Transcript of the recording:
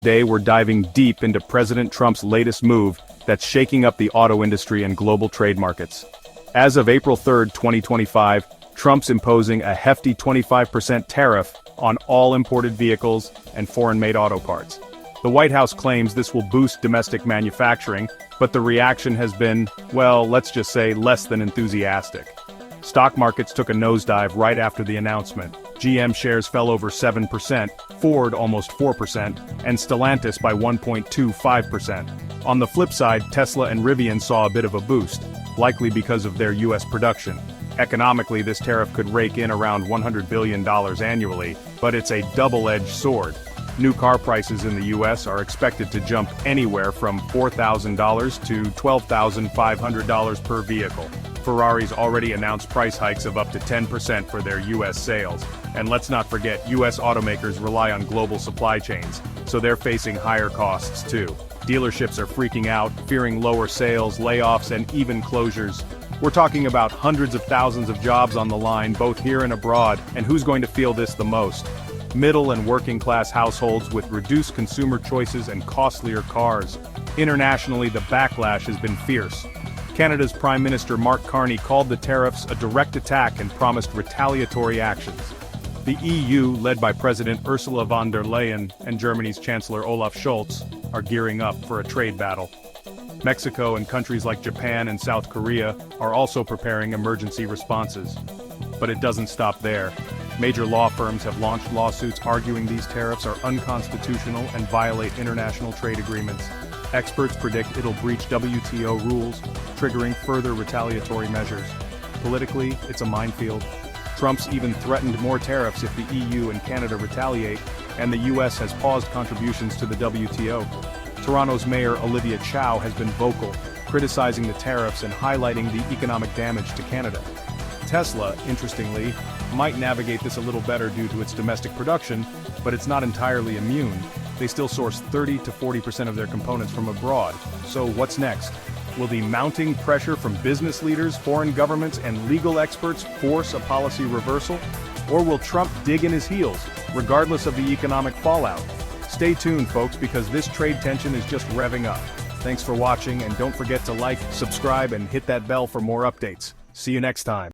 Today we're diving deep into President Trump's latest move that's shaking up the auto industry and global trade markets. As of April 3, 2025, Trump's imposing a hefty 25% tariff on all imported vehicles and foreign-made auto parts. The White House claims this will boost domestic manufacturing, but the reaction has been, well, let's just say less than enthusiastic. Stock markets took a nosedive right after the announcement. GM shares fell over 7%, Ford almost 4%, and Stellantis by 1.25%. On the flip side, Tesla and Rivian saw a bit of a boost, likely because of their US production. Economically, this tariff could rake in around $100 billion annually, but it's a double-edged sword. New car prices in the US are expected to jump anywhere from $4,000 to $12,500 per vehicle. Ferrari's already announced price hikes of up to 10% for their US sales. And let's not forget, US automakers rely on global supply chains, so they're facing higher costs too. Dealerships are freaking out, fearing lower sales, layoffs, and even closures. We're talking about hundreds of thousands of jobs on the line, both here and abroad, and who's going to feel this the most? Middle and working class households with reduced consumer choices and costlier cars. Internationally, the backlash has been fierce. Canada's Prime Minister Mark Carney called the tariffs a direct attack and promised retaliatory actions. The EU, led by President Ursula von der Leyen and Germany's Chancellor Olaf Scholz, are gearing up for a trade battle. Mexico and countries like Japan and South Korea are also preparing emergency responses. But it doesn't stop there. Major law firms have launched lawsuits arguing these tariffs are unconstitutional and violate international trade agreements. Experts predict it'll breach WTO rules, triggering further retaliatory measures. Politically, it's a minefield. Trump's even threatened more tariffs if the EU and Canada retaliate, and the US has paused contributions to the WTO. Toronto's Mayor Olivia Chow has been vocal, criticizing the tariffs and highlighting the economic damage to Canada. Tesla, interestingly, might navigate this a little better due to its domestic production, but it's not entirely immune. They still source 30 to 40% of their components from abroad. So what's next? Will the mounting pressure from business leaders, foreign governments, and legal experts force a policy reversal? Or will Trump dig in his heels, regardless of the economic fallout? Stay tuned, folks, because this trade tension is just revving up. Thanks for watching, and don't forget to like, subscribe, and hit that bell for more updates. See you next time.